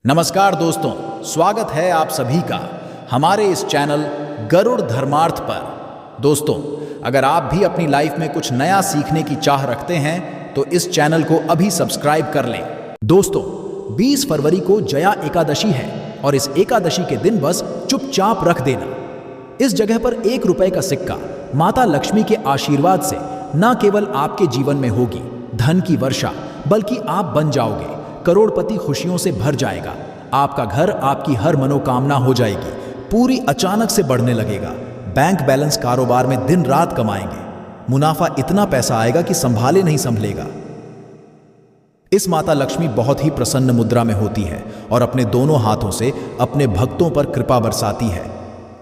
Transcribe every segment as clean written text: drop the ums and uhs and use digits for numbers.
नमस्कार दोस्तों, स्वागत है आप सभी का हमारे इस चैनल गरुड़ धर्मार्थ पर। दोस्तों, अगर आप भी अपनी लाइफ में कुछ नया सीखने की चाह रखते हैं तो इस चैनल को अभी सब्सक्राइब कर लें। दोस्तों, 20 फरवरी को जया एकादशी है और इस एकादशी के दिन बस चुपचाप रख देना। इस जगह पर 1 रुपए का सिक्का माता लक्ष्मी के आशीर्वाद से न केवल आपके जीवन में होगी धन की वर्षा, बल्कि आप बन जाओगे करोड़पति। खुशियों से भर जाएगा आपका घर, आपकी हर मनोकामना हो जाएगी पूरी, अचानक से बढ़ने लगेगा। बैंक बैलेंस, कारोबार में दिन रात कमाएंगे, मुनाफा इतना पैसा आएगा कि संभाले नहीं संभलेगा। इस माता लक्ष्मी बहुत ही प्रसन्न मुद्रा में होती है और अपने दोनों हाथों से अपने भक्तों पर कृपा बरसाती है।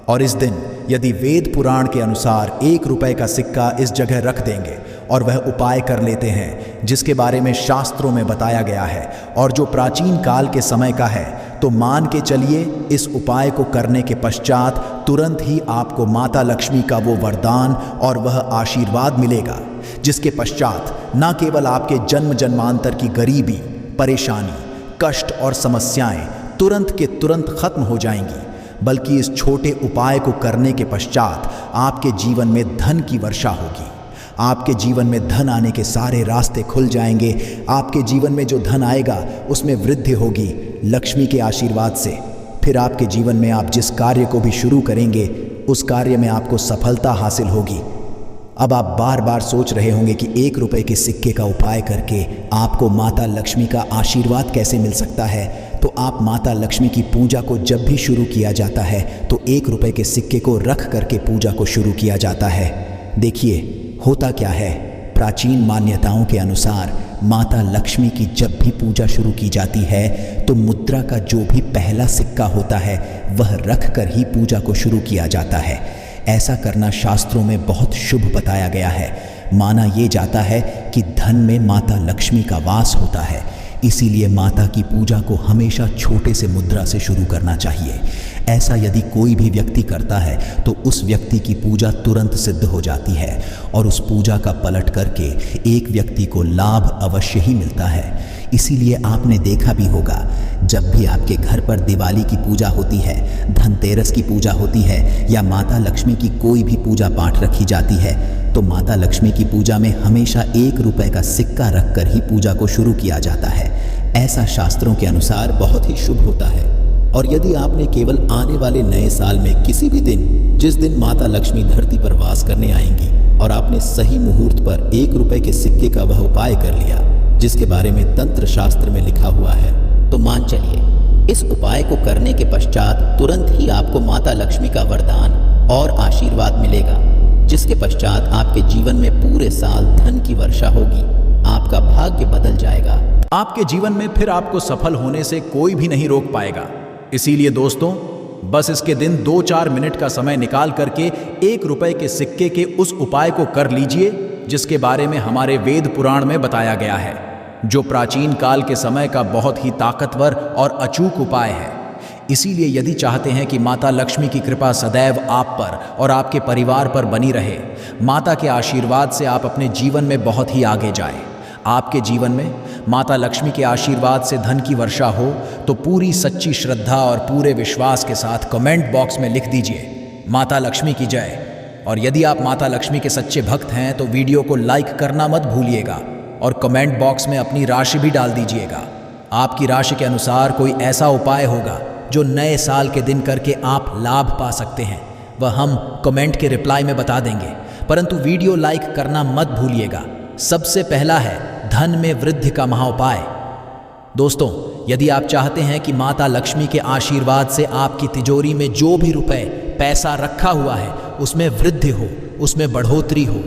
और इस दिन यदि वेद पुराण के अनुसार 1 रुपए का सिक्का इस जगह रख देंगे और वह उपाय कर लेते हैं जिसके बारे में शास्त्रों में बताया गया है और जो प्राचीन काल के समय का है, तो मान के चलिए इस उपाय को करने के पश्चात तुरंत ही आपको माता लक्ष्मी का वो वरदान और वह आशीर्वाद मिलेगा, जिसके पश्चात न केवल आपके जन्म जन्मांतर की गरीबी, परेशानी, कष्ट और समस्याएं तुरंत के तुरंत खत्म हो जाएंगी, बल्कि इस छोटे उपाय को करने के पश्चात आपके जीवन में धन की वर्षा होगी। आपके जीवन में धन आने के सारे रास्ते खुल जाएंगे। आपके जीवन में जो धन आएगा उसमें वृद्धि होगी लक्ष्मी के आशीर्वाद से। फिर आपके जीवन में आप जिस कार्य को भी शुरू करेंगे उस कार्य में आपको सफलता हासिल होगी। अब आप बार बार सोच रहे होंगे कि 1 रुपए के सिक्के का उपाय करके आपको माता लक्ष्मी का आशीर्वाद कैसे मिल सकता है। तो आप माता लक्ष्मी की पूजा को जब भी शुरू किया जाता है तो 1 रुपए के सिक्के को रख करके पूजा को शुरू किया जाता है। देखिए होता क्या है, प्राचीन मान्यताओं के अनुसार माता लक्ष्मी की जब भी पूजा शुरू की जाती है तो मुद्रा का जो भी पहला सिक्का होता है वह रख कर ही पूजा को शुरू किया जाता है। ऐसा करना शास्त्रों में बहुत शुभ बताया गया है। माना ये जाता है कि धन में माता लक्ष्मी का वास होता है, इसीलिए माता की पूजा को हमेशा छोटे से मुद्रा से शुरू करना चाहिए। ऐसा यदि कोई भी व्यक्ति करता है तो उस व्यक्ति की पूजा तुरंत सिद्ध हो जाती है और उस पूजा का पलट करके एक व्यक्ति को लाभ अवश्य ही मिलता है। इसीलिए आपने देखा भी होगा, जब भी आपके घर पर दिवाली की पूजा होती है, धनतेरस की पूजा होती है या माता लक्ष्मी की कोई भी पूजा पाठ रखी जाती है, तो माता लक्ष्मी की पूजा में हमेशा 1 रुपए का सिक्का रखकर ही पूजा को शुरू किया जाता है। ऐसा शास्त्रों के अनुसार बहुत ही शुभ होता है। और यदि आपने केवल आने वाले नए साल में किसी भी दिन, जिस दिन माता लक्ष्मी धरती पर वास करने आएंगी, और आपने सही मुहूर्त पर 1 रुपए के सिक्के का वह उपाय कर लिया जिसके बारे में तंत्र शास्त्र में लिखा हुआ है, तो मान चलिए इस उपाय को करने के पश्चात तुरंत ही आपको माता लक्ष्मी का वरदान और आशीर्वाद मिलेगा, जिसके पश्चात आपके जीवन में पूरे साल धन की वर्षा होगी। आपका भाग्य बदल जाएगा। आपके जीवन में फिर आपको सफल होने से कोई भी नहीं रोक पाएगा। इसीलिए दोस्तों, बस इसके दिन 2-4 मिनट का समय निकाल करके 1 रुपए के सिक्के के उस उपाय को कर लीजिए जिसके बारे में हमारे वेद पुराण में बताया गया है, जो प्राचीन काल के समय का बहुत ही ताकतवर और अचूक उपाय है। इसीलिए यदि चाहते हैं कि माता लक्ष्मी की कृपा सदैव आप पर और आपके परिवार पर बनी रहे, माता के आशीर्वाद से आप अपने जीवन में बहुत ही आगे जाएं, आपके जीवन में माता लक्ष्मी के आशीर्वाद से धन की वर्षा हो, तो पूरी सच्ची श्रद्धा और पूरे विश्वास के साथ कमेंट बॉक्स में लिख दीजिए माता लक्ष्मी की जय। और यदि आप माता लक्ष्मी के सच्चे भक्त हैं तो वीडियो को लाइक करना मत भूलिएगा और कमेंट बॉक्स में अपनी राशि भी डाल दीजिएगा। आपकी राशि के अनुसार कोई ऐसा उपाय होगा जो नए साल के दिन करके आप लाभ पा सकते हैं, वह हम कमेंट के रिप्लाई में बता देंगे। परंतु वीडियो लाइक करना मत भूलिएगा। सबसे पहला है धन में वृद्धि का महाउपाय। दोस्तों, यदि आप चाहते हैं कि माता लक्ष्मी के आशीर्वाद से आपकी तिजोरी में जो भी रुपए पैसा रखा हुआ है उसमें वृद्धि हो, उसमें बढ़ोतरी हो,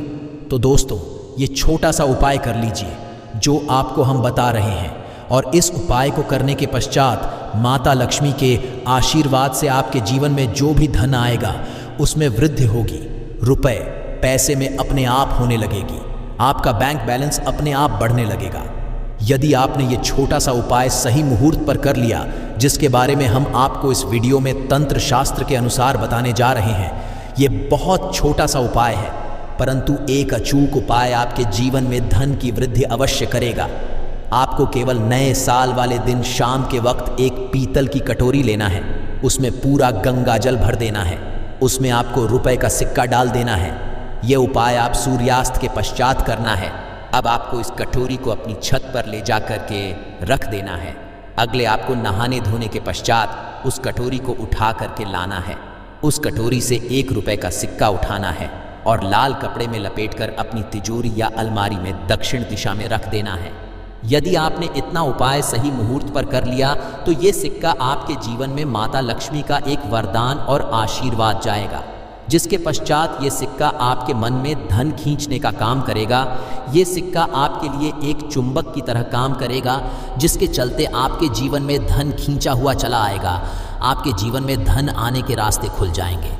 तो दोस्तों ये छोटा सा उपाय कर लीजिए जो आपको हम बता रहे हैं। और इस उपाय को करने के पश्चात माता लक्ष्मी के आशीर्वाद से आपके जीवन में जो भी धन आएगा उसमें वृद्धि होगी। रुपए पैसे में अपने आप होने लगेगी, आपका बैंक बैलेंस अपने आप बढ़ने लगेगा। यदि आपने ये छोटा सा उपाय सही मुहूर्त पर कर लिया, जिसके बारे में हम आपको इस वीडियो में तंत्र शास्त्र के अनुसार बताने जा रहे हैं, ये बहुत छोटा सा उपाय है परंतु एक अचूक उपाय आपके जीवन में धन की वृद्धि अवश्य करेगा। आपको केवल नए साल वाले दिन शाम के वक्त एक पीतल की कटोरी लेना है, उसमें पूरा गंगा जल भर देना है, उसमें आपको रुपए का सिक्का डाल देना है। यह उपाय आप सूर्यास्त के पश्चात करना है। अब आपको इस कटोरी को अपनी छत पर ले जा कर के रख देना है। अगले आपको नहाने धोने के पश्चात उस कटोरी को उठा करके लाना है। उस कटोरी से 1 रुपए का सिक्का उठाना है और लाल कपड़े में लपेटकर अपनी तिजोरी या अलमारी में दक्षिण दिशा में रख देना है। यदि आपने इतना उपाय सही मुहूर्त पर कर लिया तो ये सिक्का आपके जीवन में माता लक्ष्मी का एक वरदान और आशीर्वाद जाएगा, जिसके पश्चात ये सिक्का आपके मन में धन खींचने का काम करेगा। ये सिक्का आपके लिए एक चुंबक की तरह काम करेगा, जिसके चलते आपके जीवन में धन खींचा हुआ चला आएगा। आपके जीवन में धन आने के रास्ते खुल जाएंगे,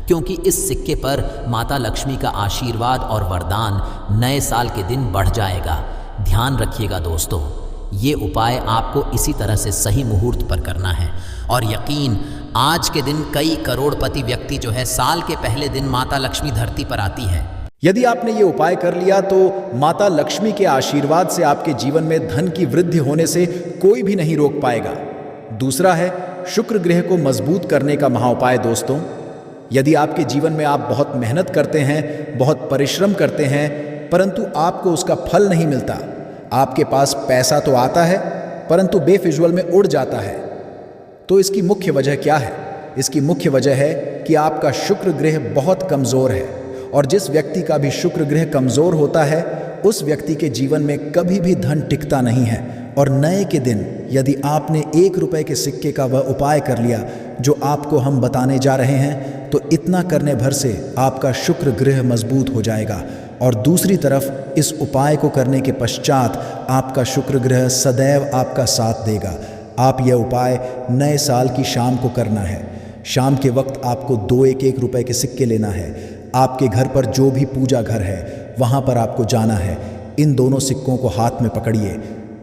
क्योंकि इस सिक्के पर माता लक्ष्मी का आशीर्वाद और वरदान नए साल के दिन बढ़ जाएगा। ध्यान रखिएगा दोस्तों, ये उपाय आपको इसी तरह से सही मुहूर्त पर करना है। और यकीन, आज के दिन कई करोड़पति व्यक्ति जो है साल के पहले दिन माता लक्ष्मी धरती पर आती है। यदि आपने ये उपाय कर लिया तो माता लक्ष्मी के आशीर्वाद से आपके जीवन में धन की वृद्धि होने से कोई भी नहीं रोक पाएगा। दूसरा है शुक्र ग्रह को मजबूत करने का महाउपाय। दोस्तों, यदि आपके जीवन में आप बहुत मेहनत करते हैं, बहुत परिश्रम करते हैं, परंतु आपको उसका फल नहीं मिलता, आपके पास पैसा तो आता है परंतु बेफिजुल में उड़ जाता है, तो इसकी मुख्य वजह क्या है? इसकी मुख्य वजह है कि आपका शुक्र ग्रह बहुत कमज़ोर है। और जिस व्यक्ति का भी शुक्र ग्रह कमज़ोर होता है, उस व्यक्ति के जीवन में कभी भी धन टिकता नहीं है। और नए के दिन यदि आपने 1 रुपए के सिक्के का वह उपाय कर लिया जो आपको हम बताने जा रहे हैं, तो इतना करने भर से आपका शुक्र ग्रह मजबूत हो जाएगा। और दूसरी तरफ इस उपाय को करने के पश्चात आपका शुक्र ग्रह सदैव आपका साथ देगा। आप यह उपाय नए साल की शाम को करना है। शाम के वक्त आपको 2 1 रुपए के सिक्के लेना है। आपके घर पर जो भी पूजा घर है वहाँ पर आपको जाना है। इन दोनों सिक्कों को हाथ में पकड़िए।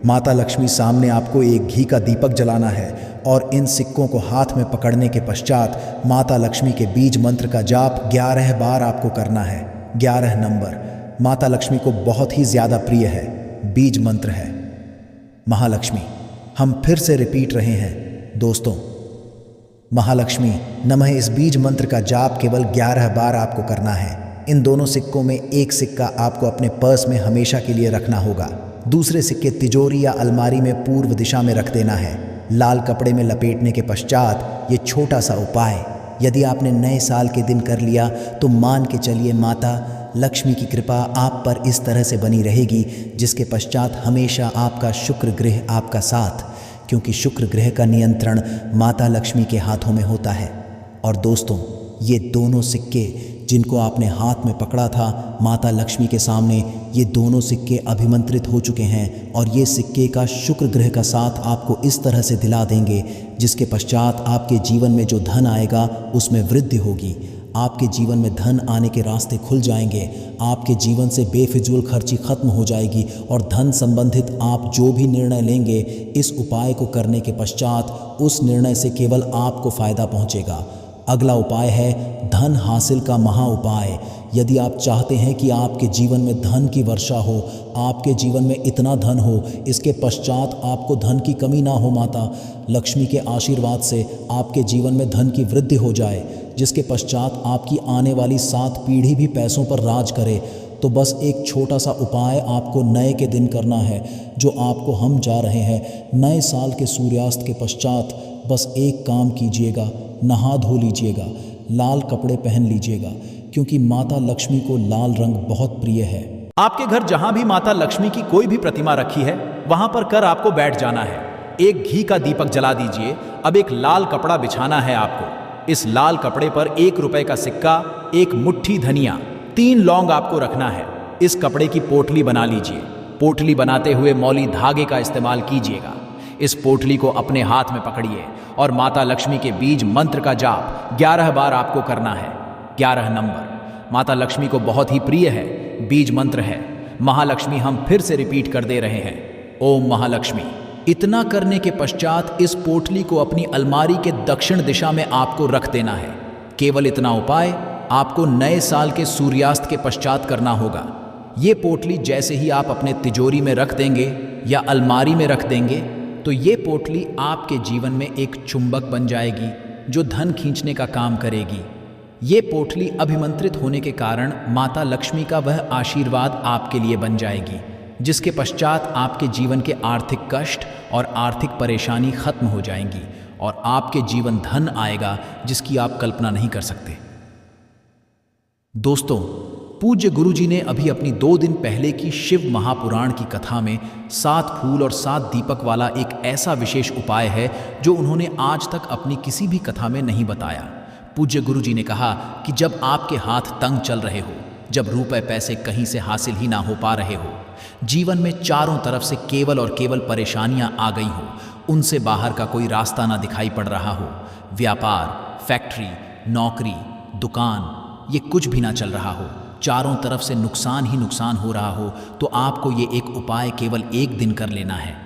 माता लक्ष्मी सामने आपको एक घी का दीपक जलाना है और इन सिक्कों को हाथ में पकड़ने के पश्चात माता लक्ष्मी के बीज मंत्र का जाप 11 बार आपको करना है। 11 नंबर माता लक्ष्मी को बहुत ही ज़्यादा प्रिय है, बीज मंत्र है महालक्ष्मी। हम फिर से रिपीट रहे हैं दोस्तों, महालक्ष्मी नमः। इस बीज मंत्र का जाप केवल 11 बार आपको करना है। इन दोनों सिक्कों में एक सिक्का आपको अपने पर्स में हमेशा के लिए रखना होगा। दूसरे सिक्के तिजोरी या अलमारी में पूर्व दिशा में रख देना है। लाल कपड़े में लपेटने के पश्चात ये छोटा सा उपाय यदि आपने नए साल के दिन कर लिया तो मान के चलिए माता लक्ष्मी की कृपा आप पर इस तरह से बनी रहेगी, जिसके पश्चात हमेशा आपका शुक्र ग्रह आपका साथ, क्योंकि शुक्र ग्रह का नियंत्रण माता लक्ष्मी के हाथों में होता है। और दोस्तों, ये दोनों सिक्के जिनको आपने हाथ में पकड़ा था माता लक्ष्मी के सामने, ये दोनों सिक्के अभिमंत्रित हो चुके हैं और ये सिक्के का शुक्र ग्रह का साथ आपको इस तरह से दिला देंगे, जिसके पश्चात आपके जीवन में जो धन आएगा उसमें वृद्धि होगी। आपके जीवन में धन आने के रास्ते खुल जाएंगे। आपके जीवन से बेफिजूल खर्ची खत्म हो जाएगी और धन संबंधित आप जो भी निर्णय लेंगे इस उपाय को करने के पश्चात उस निर्णय से केवल आपको फ़ायदा पहुंचेगा। अगला उपाय है धन हासिल का महा उपाय। यदि आप चाहते हैं कि आपके जीवन में धन की वर्षा हो, आपके जीवन में इतना धन हो, इसके पश्चात आपको धन की कमी ना हो, माता लक्ष्मी के आशीर्वाद से आपके जीवन में धन की वृद्धि हो जाए, जिसके पश्चात आपकी आने वाली 7 पीढ़ी भी पैसों पर राज करे, तो बस एक छोटा सा उपाय आपको नए के दिन करना है, जो आपको हम जा रहे हैं। नए साल के सूर्यास्त के पश्चात बस एक काम कीजिएगा, नहा धो लीजिएगा, लाल कपड़े पहन लीजिएगा, क्योंकि माता लक्ष्मी को लाल रंग बहुत प्रिय है। आपके घर जहां भी माता लक्ष्मी की कोई भी प्रतिमा रखी है वहां पर कर आपको बैठ जाना है। एक घी का दीपक जला दीजिए। अब एक लाल कपड़ा बिछाना है आपको। इस लाल कपड़े पर 1 रुपए का सिक्का, एक मुट्ठी धनिया, 3 लौंग आपको रखना है। इस कपड़े की पोटली बना लीजिए। पोटली बनाते हुए मौली धागे का इस्तेमाल कीजिएगा। इस पोटली को अपने हाथ में पकड़िए और माता लक्ष्मी के बीज मंत्र का जाप 11 बार आपको करना है। 11 नंबर माता लक्ष्मी को बहुत ही प्रिय है, बीज मंत्र है महालक्ष्मी। हम फिर से रिपीट कर दे रहे हैं, ओम महालक्ष्मी। इतना करने के पश्चात इस पोटली को अपनी अलमारी के दक्षिण दिशा में आपको रख देना है। केवल इतना उपाय आपको नए साल के सूर्यास्त के पश्चात करना होगा। ये पोटली जैसे ही आप अपने तिजोरी में रख देंगे या अलमारी में रख देंगे तो ये पोटली आपके जीवन में एक चुंबक बन जाएगी जो धन खींचने का काम करेगी। ये पोटली अभिमंत्रित होने के कारण माता लक्ष्मी का वह आशीर्वाद आपके लिए बन जाएगी, जिसके पश्चात आपके जीवन के आर्थिक कष्ट और आर्थिक परेशानी खत्म हो जाएंगी और आपके जीवन धन आएगा जिसकी आप कल्पना नहीं कर सकते। दोस्तों, पूज्य गुरुजी ने अभी अपनी 2 दिन पहले की शिव महापुराण की कथा में 7 फूल और 7 दीपक वाला एक ऐसा विशेष उपाय है जो उन्होंने आज तक अपनी किसी भी कथा में नहीं बताया। पूज्य गुरुजी ने कहा कि जब आपके हाथ तंग चल रहे हो, जब रुपए पैसे कहीं से हासिल ही ना हो पा रहे हो, जीवन में चारों तरफ से केवल और केवल परेशानियां आ गई हो, उनसे बाहर का कोई रास्ता ना दिखाई पड़ रहा हो, व्यापार, फैक्ट्री, नौकरी, दुकान, ये कुछ भी ना चल रहा हो, चारों तरफ से नुकसान ही नुकसान हो रहा हो, तो आपको ये एक उपाय केवल 1 दिन कर लेना है।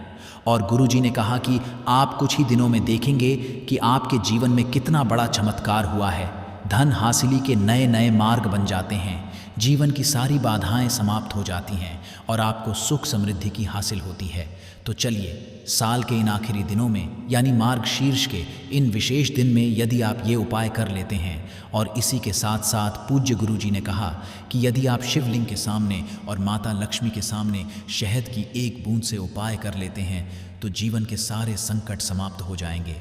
और गुरुजी ने कहा कि आप कुछ ही दिनों में देखेंगे कि आपके जीवन में कितना बड़ा चमत्कार हुआ है। धन हासिली के नए नए मार्ग बन जाते हैं, जीवन की सारी बाधाएं समाप्त हो जाती हैं और आपको सुख समृद्धि की हासिल होती है। तो चलिए, साल के इन आखिरी दिनों में यानी मार्गशीर्ष के इन विशेष दिन में यदि आप ये उपाय कर लेते हैं, और इसी के साथ साथ पूज्य गुरुजी ने कहा कि यदि आप शिवलिंग के सामने और माता लक्ष्मी के सामने शहद की 1 बूंद से उपाय कर लेते हैं तो जीवन के सारे संकट समाप्त हो जाएंगे।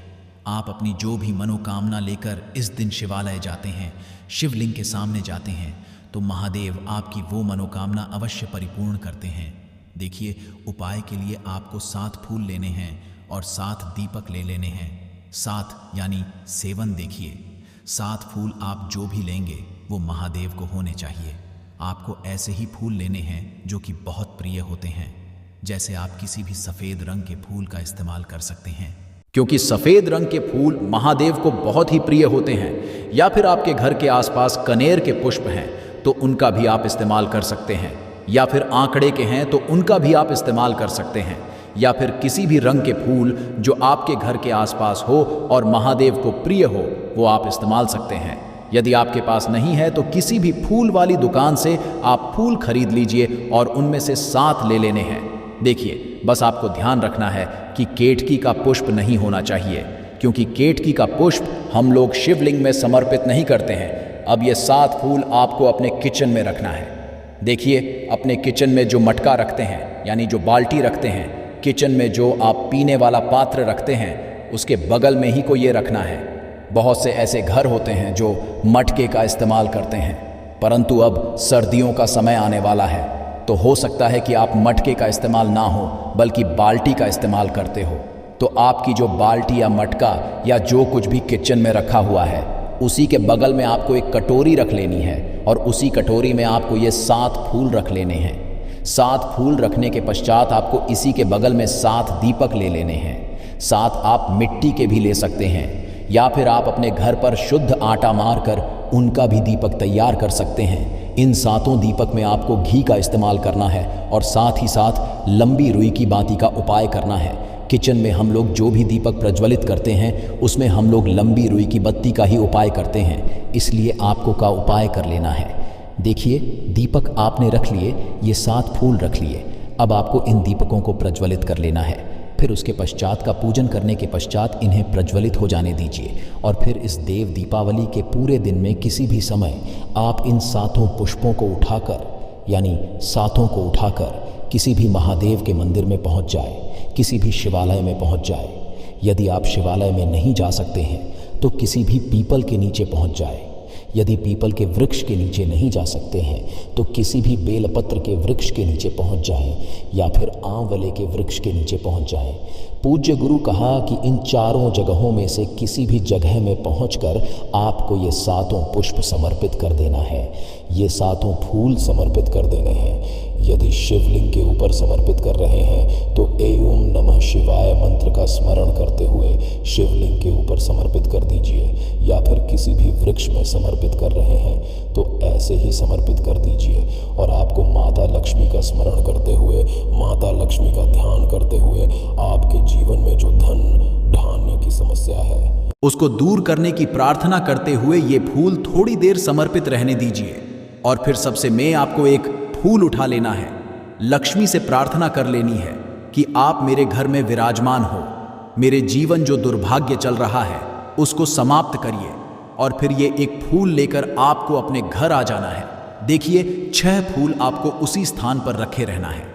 आप अपनी जो भी मनोकामना लेकर इस दिन शिवालय जाते हैं, शिवलिंग के सामने जाते हैं, तो महादेव आपकी वो मनोकामना अवश्य परिपूर्ण करते हैं। देखिए, उपाय के लिए आपको 7 फूल लेने हैं और 7 दीपक ले लेने हैं। 7 यानी 7। देखिए, 7 फूल आप जो भी लेंगे वो महादेव को होने चाहिए। आपको ऐसे ही फूल लेने हैं जो कि बहुत प्रिय होते हैं। जैसे आप किसी भी सफ़ेद रंग के फूल का इस्तेमाल कर सकते हैं, क्योंकि सफ़ेद रंग के फूल महादेव को बहुत ही प्रिय होते हैं। या फिर आपके घर के आसपास कनेर के पुष्प हैं तो उनका भी आप इस्तेमाल कर सकते हैं। या फिर आंकड़े के हैं तो उनका भी आप इस्तेमाल कर सकते हैं। या फिर किसी भी रंग के फूल जो आपके घर के आसपास हो और महादेव को प्रिय हो वो आप इस्तेमाल सकते हैं। यदि आपके पास नहीं है तो किसी भी फूल वाली दुकान से आप फूल खरीद लीजिए और उनमें से 7 ले लेने हैं। देखिए, बस आपको ध्यान रखना है कि केतकी का पुष्प नहीं होना चाहिए, क्योंकि केतकी का पुष्प हम लोग शिवलिंग में समर्पित नहीं करते हैं। अब ये 7 फूल आपको अपने किचन में रखना है। देखिए, अपने किचन में जो मटका रखते हैं यानी जो बाल्टी रखते हैं, किचन में जो आप पीने वाला पात्र रखते हैं, उसके बगल में ही को ये रखना है। बहुत से ऐसे घर होते हैं जो मटके का इस्तेमाल करते हैं, परंतु अब सर्दियों का समय आने वाला है तो हो सकता है कि आप मटके का इस्तेमाल ना हो बल्कि बाल्टी का इस्तेमाल करते हो। तो आपकी जो बाल्टी या मटका या जो कुछ भी किचन में रखा हुआ है, उसी के बगल में आपको एक कटोरी रख लेनी है और उसी कटोरी में आपको ये 7 फूल रख लेने हैं। 7 फूल रखने के पश्चात आपको इसी के बगल में 7 दीपक ले लेने हैं। 7 आप मिट्टी के भी ले सकते हैं या फिर आप अपने घर पर शुद्ध आटा मारकर उनका भी दीपक तैयार कर सकते हैं। इन 7 दीपक में आपको घी का इस्तेमाल करना है और साथ ही साथ लंबी रुई की बाती का उपाय करना है। किचन में हम लोग जो भी दीपक प्रज्वलित करते हैं उसमें हम लोग लंबी रुई की बत्ती का ही उपाय करते हैं, इसलिए आपको का उपाय कर लेना है। देखिए, दीपक आपने रख लिए, ये 7 फूल रख लिए। अब आपको इन दीपकों को प्रज्वलित कर लेना है। फिर उसके पश्चात का पूजन करने के पश्चात इन्हें प्रज्वलित हो जाने दीजिए और फिर इस देव दीपावली के पूरे दिन में किसी भी समय आप इन 7 पुष्पों को उठाकर यानी 7 को उठाकर किसी भी महादेव के मंदिर में पहुंच जाए, किसी भी शिवालय में पहुंच जाए। यदि आप शिवालय में नहीं जा सकते हैं तो किसी भी पीपल के नीचे पहुंच जाए। यदि पीपल के वृक्ष के नीचे नहीं जा सकते हैं तो किसी भी बेलपत्र के वृक्ष के नीचे पहुंच जाएं या फिर आंवले के वृक्ष के नीचे पहुंच जाएं। पूज्य गुरु कहा कि इन 4 जगहों में से किसी भी जगह में पहुंचकर आपको ये 7 पुष्प समर्पित कर देना है, ये 7 फूल समर्पित कर देने हैं। यदि शिवलिंग के ऊपर समर्पित कर रहे हैं तो ओम नमः शिवाय मंत्र का स्मरण करते हुए शिवलिंग के ऊपर समर्पित कर दीजिए, या फिर किसी भी वृक्ष में समर्पित कर रहे हैं तो ऐसे ही समर्पित कर दीजिए। और आपको माता लक्ष्मी का स्मरण करते हुए, माता लक्ष्मी का ध्यान करते हुए आपके जीवन में जो धन धान्य की समस्या है उसको दूर करने की प्रार्थना करते हुए ये फूल थोड़ी देर समर्पित रहने दीजिए। और फिर सबसे मैं आपको एक फूल उठा लेना है। लक्ष्मी से प्रार्थना कर लेनी है कि आप मेरे घर में विराजमान हो, मेरे जीवन जो दुर्भाग्य चल रहा है उसको समाप्त करिए। और फिर ये एक फूल लेकर आपको अपने घर आ जाना है। देखिए 6 फूल आपको उसी स्थान पर रखे रहना है।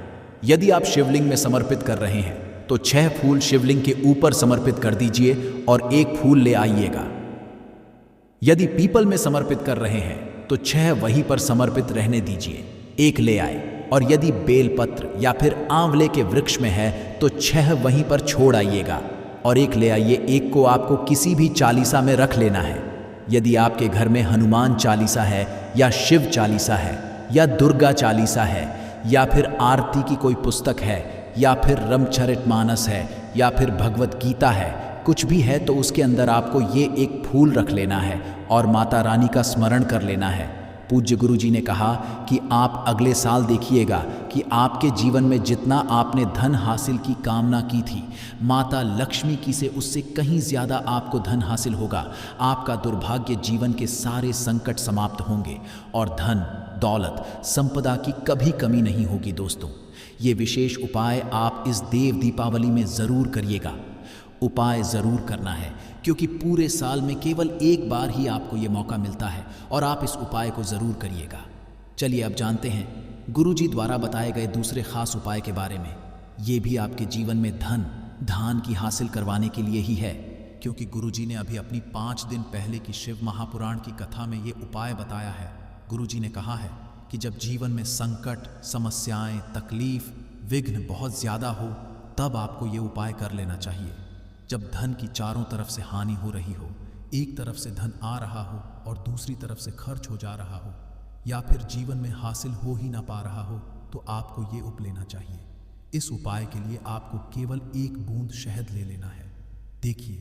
यदि आप शिवलिंग में समर्पित कर रहे हैं तो 6 फूल शिवलिंग के ऊपर समर्पित कर दीजिए और 1 फूल ले आइएगा। यदि पीपल में समर्पित कर रहे हैं तो 6 वहीं पर समर्पित रहने दीजिए, 1 ले आए। और यदि बेलपत्र या फिर आंवले के वृक्ष में है तो 6 वहीं पर छोड़ आइएगा और 1 ले आइए। 1 को आपको किसी भी चालीसा में रख लेना है। यदि आपके घर में हनुमान चालीसा है या शिव चालीसा है या दुर्गा चालीसा है या फिर आरती की कोई पुस्तक है या फिर रामचरितमानस है या फिर भगवत गीता है, कुछ भी है तो उसके अंदर आपको ये 1 फूल रख लेना है और माता रानी का स्मरण कर लेना है। पूज्य गुरु जी ने कहा कि आप अगले साल देखिएगा कि आपके जीवन में जितना आपने धन हासिल की कामना की थी, माता लक्ष्मी की से उससे कहीं ज़्यादा आपको धन हासिल होगा। आपका दुर्भाग्य जीवन के सारे संकट समाप्त होंगे और धन, दौलत, संपदा की कभी कमी नहीं होगी। दोस्तों, ये विशेष उपाय आप इस देव दीपावली में ज़रूर करिएगा। उपाय ज़रूर करना है क्योंकि पूरे साल में केवल एक बार ही आपको ये मौका मिलता है और आप इस उपाय को ज़रूर करिएगा। चलिए अब जानते हैं गुरु जी द्वारा बताए गए दूसरे खास उपाय के बारे में। ये भी आपके जीवन में धान की हासिल करवाने के लिए ही है, क्योंकि गुरु जी ने अभी अपनी 5 दिन पहले की शिव महापुराण की कथा में ये उपाय बताया है। गुरु जी ने कहा है कि जब जीवन में संकट, समस्याएं, तकलीफ, विघ्न बहुत ज़्यादा हो तब आपको ये उपाय कर लेना चाहिए। जब धन की चारों तरफ से हानि हो रही हो, एक तरफ से धन आ रहा हो और दूसरी तरफ से खर्च हो जा रहा हो, या फिर जीवन में हासिल हो ही ना पा रहा हो, तो आपको ये उप लेना चाहिए। इस उपाय के लिए आपको केवल 1 बूंद शहद ले लेना है। देखिए,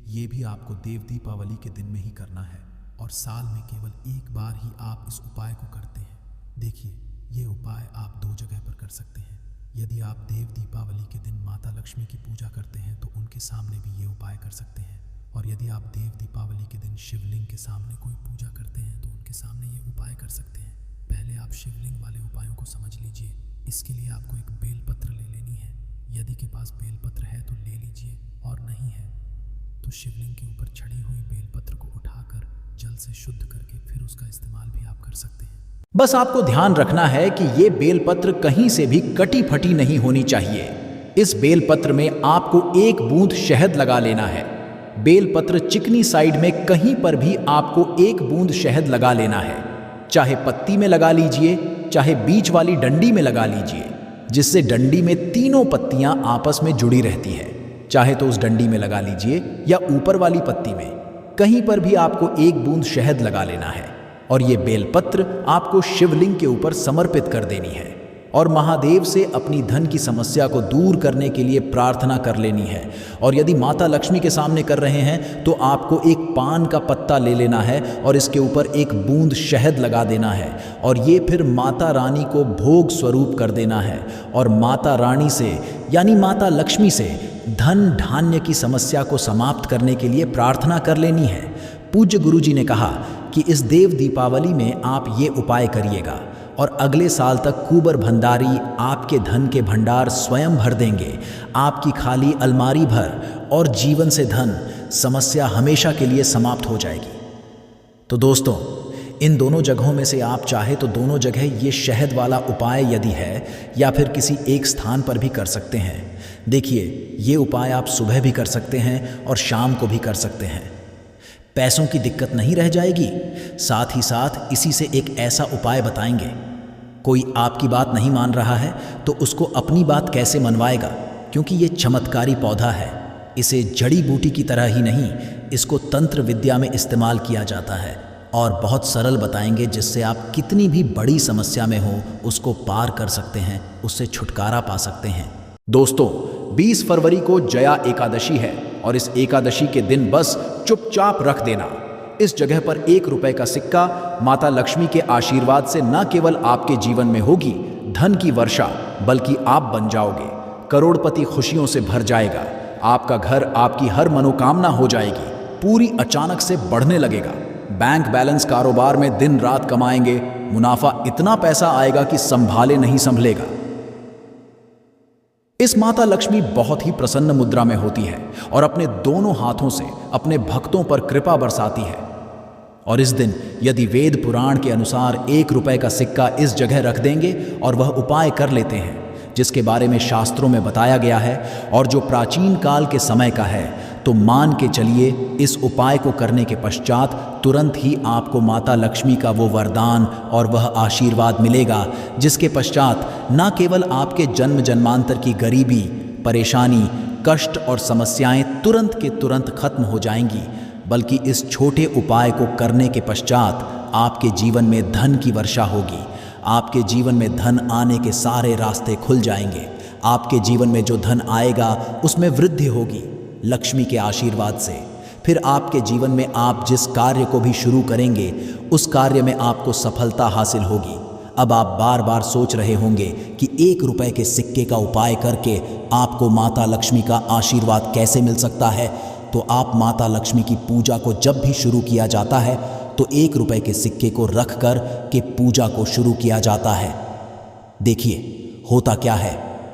ये भी आपको देव दीपावली के दिन में ही करना है और साल में केवल 1 बार ही आप इस उपाय को करते हैं। देखिए, ये उपाय आप 2 जगह पर कर सकते हैं। यदि आप देव दीपावली के दिन माता लक्ष्मी की पूजा करते हैं तो उनके सामने भी ये उपाय कर सकते हैं, और यदि आप देव दीपावली के दिन शिवलिंग के सामने कोई पूजा करते हैं तो उनके सामने ये उपाय कर सकते हैं। पहले आप शिवलिंग वाले उपायों को समझ लीजिए। इसके लिए आपको एक बेलपत्र ले लेनी है। यदि के पास बेलपत्र है तो ले लीजिए, और नहीं है तो शिवलिंग के ऊपर चढ़ी हुई बेलपत्र को उठाकर जल से शुद्ध करके फिर उसका इस्तेमाल भी आप कर सकते हैं। बस आपको ध्यान रखना है कि ये बेलपत्र कहीं से भी कटी फटी नहीं होनी चाहिए। इस बेलपत्र में आपको 1 बूंद शहद लगा लेना है। बेलपत्र चिकनी साइड में कहीं पर भी आपको 1 बूंद शहद लगा लेना है। चाहे पत्ती में लगा लीजिए, चाहे बीच वाली डंडी में लगा लीजिए, जिससे डंडी में तीनों पत्तियां आपस में जुड़ी रहती है। चाहे तो उस डंडी में लगा लीजिए या ऊपर वाली पत्ती में, कहीं पर भी आपको 1 बूंद शहद लगा लेना है और ये बेलपत्र आपको शिवलिंग के ऊपर समर्पित कर देनी है और महादेव से अपनी धन की समस्या को दूर करने के लिए प्रार्थना कर लेनी है। और यदि माता लक्ष्मी के सामने कर रहे हैं तो आपको 1 पान का पत्ता ले लेना है और इसके ऊपर 1 बूंद शहद लगा देना है और ये फिर माता रानी को भोग स्वरूप कर देना है और माता रानी से यानी माता लक्ष्मी से धन धान्य की समस्या को समाप्त करने के लिए प्रार्थना कर लेनी है। पूज्य गुरु जी ने कहा कि इस देव दीपावली में आप ये उपाय करिएगा और अगले साल तक कुबर भंडारी आपके धन के भंडार स्वयं भर देंगे। आपकी खाली अलमारी भर और जीवन से धन समस्या हमेशा के लिए समाप्त हो जाएगी। तो दोस्तों, इन दोनों जगहों में से आप चाहे तो दोनों जगह ये शहद वाला उपाय यदि है या फिर किसी एक स्थान पर भी कर सकते हैं। देखिए, ये उपाय आप सुबह भी कर सकते हैं और शाम को भी कर सकते हैं। पैसों की दिक्कत नहीं रह जाएगी। साथ ही साथ इसी से एक ऐसा उपाय बताएंगे, कोई आपकी बात नहीं मान रहा है तो उसको अपनी बात कैसे मनवाएगा, क्योंकि ये चमत्कारी पौधा है। इसे जड़ी बूटी की तरह ही नहीं, इसको तंत्र विद्या में इस्तेमाल किया जाता है और बहुत सरल बताएंगे, जिससे आप कितनी भी बड़ी समस्या में हो उसको पार कर सकते हैं, उससे छुटकारा पा सकते हैं। दोस्तों, 20 फरवरी को जया एकादशी है और इस एकादशी के दिन बस चुपचाप रख देना इस जगह पर 1 रुपए का सिक्का। माता लक्ष्मी के आशीर्वाद से न केवल आपके जीवन में होगी धन की वर्षा, बल्कि आप बन जाओगे करोड़पति। खुशियों से भर जाएगा आपका घर, आपकी हर मनोकामना हो जाएगी पूरी, अचानक से बढ़ने लगेगा। बैंक बैलेंस कारोबार में दिन रात कमाएंगे, मुनाफा इतना पैसा आएगा कि संभाले नहीं संभलेगा। इस माता लक्ष्मी बहुत ही प्रसन्न मुद्रा में होती है और अपने दोनों हाथों से अपने भक्तों पर कृपा बरसाती है। और इस दिन यदि वेद पुराण के अनुसार 1 रुपए का सिक्का इस जगह रख देंगे और वह उपाय कर लेते हैं जिसके बारे में शास्त्रों में बताया गया है और जो प्राचीन काल के समय का है, तो मान के चलिए इस उपाय को करने के पश्चात तुरंत ही आपको माता लक्ष्मी का वो वरदान और वह आशीर्वाद मिलेगा जिसके पश्चात न केवल आपके जन्म जन्मांतर की गरीबी, परेशानी, कष्ट और समस्याएं तुरंत के तुरंत खत्म हो जाएंगी, बल्कि इस छोटे उपाय को करने के पश्चात आपके जीवन में धन की वर्षा होगी। आपके जीवन में धन आने के सारे रास्ते खुल जाएंगे। आपके जीवन में जो धन आएगा उसमें वृद्धि होगी लक्ष्मी के आशीर्वाद से। फिर आपके जीवन में आप जिस कार्य को भी शुरू करेंगे उस कार्य में आपको सफलता हासिल होगी। अब आप बार बार सोच रहे होंगे कि 1 रुपए के सिक्के का उपाय करके आपको माता लक्ष्मी का आशीर्वाद कैसे मिल सकता है। तो आप माता लक्ष्मी की पूजा को जब भी शुरू किया जाता है तो 1 रुपए के सिक्के को रख कर के पूजा को शुरू किया जाता है। देखिए होता क्या है,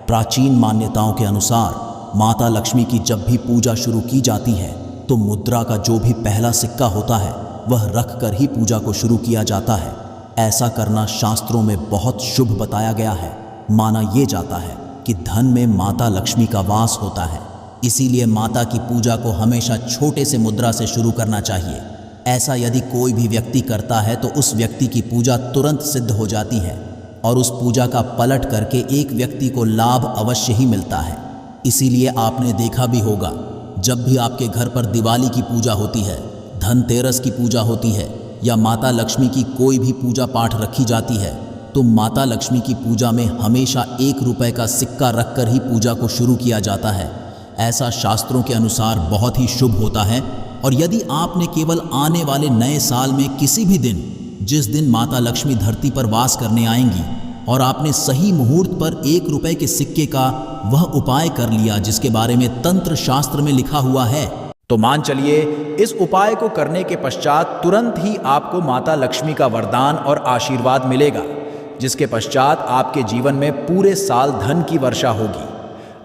प्राचीन मान्यताओं के अनुसार माता लक्ष्मी की जब भी पूजा शुरू की जाती है तो मुद्रा का जो भी पहला सिक्का होता है वह रख कर ही पूजा को शुरू किया जाता है। ऐसा करना शास्त्रों में बहुत शुभ बताया गया है। माना यह जाता है कि धन में माता लक्ष्मी का वास होता है, इसीलिए माता की पूजा को हमेशा छोटे से मुद्रा से शुरू करना चाहिए। ऐसा यदि कोई भी व्यक्ति करता है तो उस व्यक्ति की पूजा तुरंत सिद्ध हो जाती है और उस पूजा का पलट करके एक व्यक्ति को लाभ अवश्य ही मिलता है। इसीलिए आपने देखा भी होगा, जब भी आपके घर पर दिवाली की पूजा होती है, धनतेरस की पूजा होती है या माता लक्ष्मी की कोई भी पूजा पाठ रखी जाती है, तो माता लक्ष्मी की पूजा में हमेशा 1 रुपए का सिक्का रखकर ही पूजा को शुरू किया जाता है। ऐसा शास्त्रों के अनुसार बहुत ही शुभ होता है। और यदि आपने केवल आने वाले नए साल में किसी भी दिन, जिस दिन माता लक्ष्मी धरती पर वास करने आएंगी, और आपने सही मुहूर्त पर 1 रुपए के सिक्के का वह उपाय कर लिया जिसके बारे में तंत्र शास्त्र में लिखा हुआ है, तो मान चलिए इस उपाय को करने के पश्चात तुरंत ही आपको माता लक्ष्मी का वरदान और आशीर्वाद मिलेगा, जिसके पश्चात आपके जीवन में पूरे साल धन की वर्षा होगी।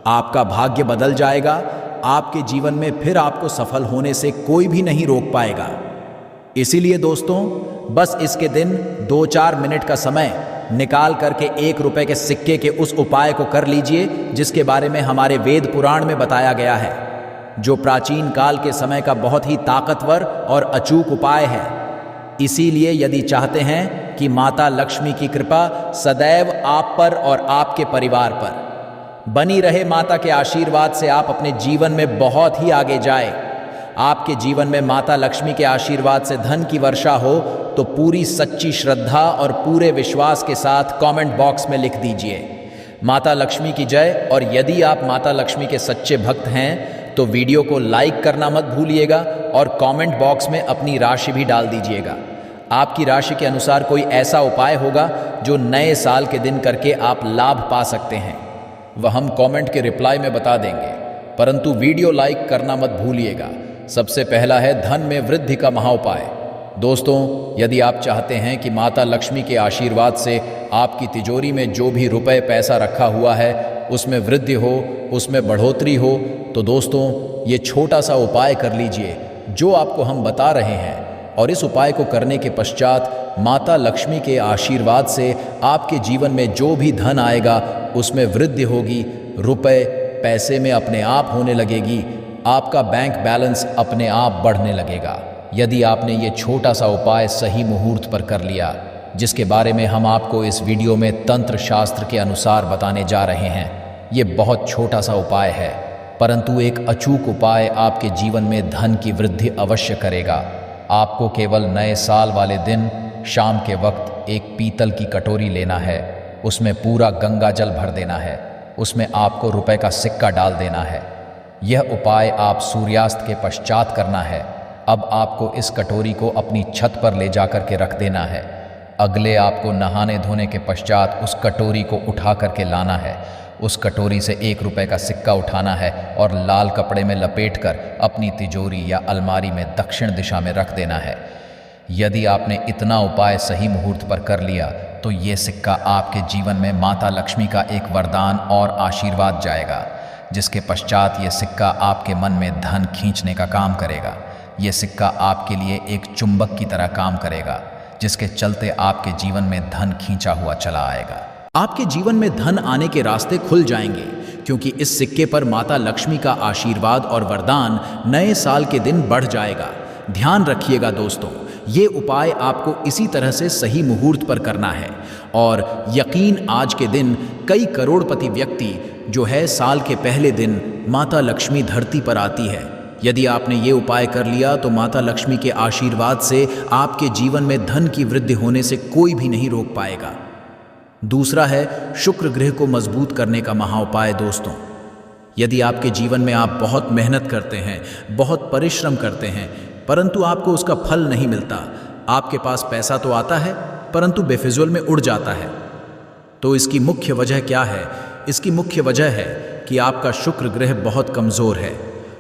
आपका भाग्य बदल जाएगा। आपके जीवन में फिर आपको सफल होने से कोई भी नहीं रोक पाएगा। इसीलिए दोस्तों, बस इसके दिन 2-4 मिनट का समय निकाल करके 1 रुपए के सिक्के के उस उपाय को कर लीजिए जिसके बारे में हमारे वेद पुराण में बताया गया है, जो प्राचीन काल के समय का बहुत ही ताकतवर और अचूक उपाय है। इसीलिए यदि चाहते हैं कि माता लक्ष्मी की कृपा सदैव आप पर और आपके परिवार पर बनी रहे, माता के आशीर्वाद से आप अपने जीवन में बहुत ही आगे जाए, आपके जीवन में माता लक्ष्मी के आशीर्वाद से धन की वर्षा हो, तो पूरी सच्ची श्रद्धा और पूरे विश्वास के साथ कमेंट बॉक्स में लिख दीजिए माता लक्ष्मी की जय। और यदि आप माता लक्ष्मी के सच्चे भक्त हैं तो वीडियो को लाइक करना मत भूलिएगा और कमेंट बॉक्स में अपनी राशि भी डाल दीजिएगा। आपकी राशि के अनुसार कोई ऐसा उपाय होगा जो नए साल के दिन करके आप लाभ पा सकते हैं, वह हम कमेंट के रिप्लाई में बता देंगे, परंतु वीडियो लाइक करना मत भूलिएगा। सबसे पहला है धन में वृद्धि का महाउपाय। दोस्तों, यदि आप चाहते हैं कि माता लक्ष्मी के आशीर्वाद से आपकी तिजोरी में जो भी रुपए पैसा रखा हुआ है उसमें वृद्धि हो, उसमें बढ़ोतरी हो, तो दोस्तों ये छोटा सा उपाय कर लीजिए जो आपको हम बता रहे हैं। और इस उपाय को करने के पश्चात माता लक्ष्मी के आशीर्वाद से आपके जीवन में जो भी धन आएगा उसमें वृद्धि होगी, रुपए पैसे में अपने आप होने लगेगी, आपका बैंक बैलेंस अपने आप बढ़ने लगेगा। यदि आपने ये छोटा सा उपाय सही मुहूर्त पर कर लिया, जिसके बारे में हम आपको इस वीडियो में तंत्र शास्त्र के अनुसार बताने जा रहे हैं। ये बहुत छोटा सा उपाय है, परंतु एक अचूक उपाय आपके जीवन में धन की वृद्धि अवश्य करेगा। आपको केवल नए साल वाले दिन शाम के वक्त एक पीतल की कटोरी लेना है, उसमें पूरा गंगा जल भर देना है, उसमें आपको रुपए का सिक्का डाल देना है। यह उपाय आप सूर्यास्त के पश्चात करना है। अब आपको इस कटोरी को अपनी छत पर ले जाकर के रख देना है। अगले आपको नहाने धोने के पश्चात उस कटोरी को उठा करके लाना है। उस कटोरी से 1 रुपए का सिक्का उठाना है और लाल कपड़े में लपेटकर अपनी तिजोरी या अलमारी में दक्षिण दिशा में रख देना है। यदि आपने इतना उपाय सही मुहूर्त पर कर लिया तो ये सिक्का आपके जीवन में माता लक्ष्मी का एक वरदान और आशीर्वाद जाएगा, जिसके पश्चात ये सिक्का आपके मन में धन खींचने का काम करेगा। ये सिक्का आपके लिए एक चुंबक की तरह काम करेगा, जिसके चलते आपके जीवन में धन खींचा हुआ चला आएगा। आपके जीवन में धन आने के रास्ते खुल जाएंगे, क्योंकि इस सिक्के पर माता लक्ष्मी का आशीर्वाद और वरदान नए साल के दिन बढ़ जाएगा। ध्यान रखिएगा दोस्तों, ये उपाय आपको इसी तरह से सही मुहूर्त पर करना है, और यकीन आज के दिन कई करोड़पति व्यक्ति जो है साल के पहले दिन माता लक्ष्मी धरती पर आती है। यदि आपने ये उपाय कर लिया तो माता लक्ष्मी के आशीर्वाद से आपके जीवन में धन की वृद्धि होने से कोई भी नहीं रोक पाएगा। दूसरा है शुक्र ग्रह को मजबूत करने का महाउपाय। दोस्तों, यदि आपके जीवन में आप बहुत मेहनत करते हैं, बहुत परिश्रम करते हैं, परंतु आपको उसका फल नहीं मिलता, आपके पास पैसा तो आता है परंतु बेफिजूल में उड़ जाता है, तो इसकी मुख्य वजह क्या है? इसकी मुख्य वजह है कि आपका शुक्र ग्रह बहुत कमज़ोर है,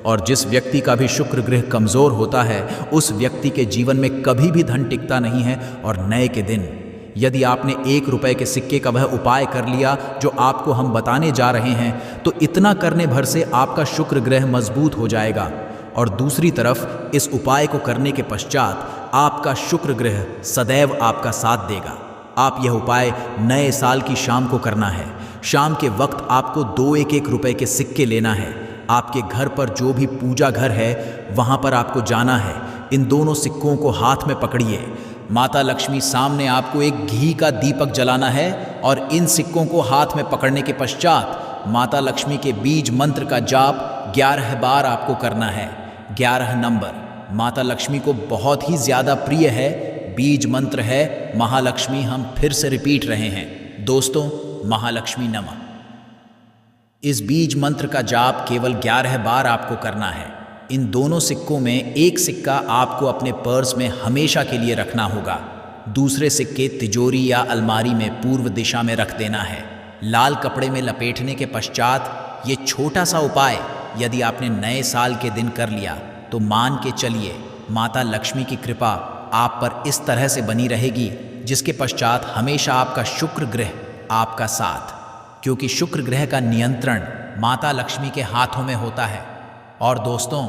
और जिस व्यक्ति का भी शुक्र ग्रह कमज़ोर होता है उस व्यक्ति के जीवन में कभी भी धन टिकता नहीं है। और नए के दिन यदि आपने 1 रुपए के सिक्के का वह उपाय कर लिया जो आपको हम बताने जा रहे हैं, तो इतना करने भर से आपका शुक्र ग्रह मजबूत हो जाएगा। और दूसरी तरफ इस उपाय को करने के पश्चात आपका शुक्र ग्रह सदैव आपका साथ देगा। आप यह उपाय नए साल की शाम को करना है। शाम के वक्त आपको 2 1 रुपए के सिक्के लेना है। आपके घर पर जो भी पूजा घर है वहाँ पर आपको जाना है। इन दोनों सिक्कों को हाथ में पकड़िए। माता लक्ष्मी सामने आपको एक घी का दीपक जलाना है, और इन सिक्कों को हाथ में पकड़ने के पश्चात माता लक्ष्मी के बीज मंत्र का जाप 11 बार आपको करना है। 11 नंबर माता लक्ष्मी को बहुत ही ज़्यादा प्रिय है। बीज मंत्र है महालक्ष्मी। हम फिर से रिपीट रहे हैं दोस्तों, महालक्ष्मी नमः। इस बीज मंत्र का जाप केवल 11 बार आपको करना है। इन दोनों सिक्कों में एक सिक्का आपको अपने पर्स में हमेशा के लिए रखना होगा। दूसरे सिक्के तिजोरी या अलमारी में पूर्व दिशा में रख देना है। लाल कपड़े में लपेटने के पश्चात ये छोटा सा उपाय यदि आपने नए साल के दिन कर लिया तो मान के चलिए माता लक्ष्मी की कृपा आप पर इस तरह से बनी रहेगी, जिसके पश्चात हमेशा आपका शुक्र ग्रह आपका साथ, क्योंकि शुक्र ग्रह का नियंत्रण माता लक्ष्मी के हाथों में होता है। और दोस्तों,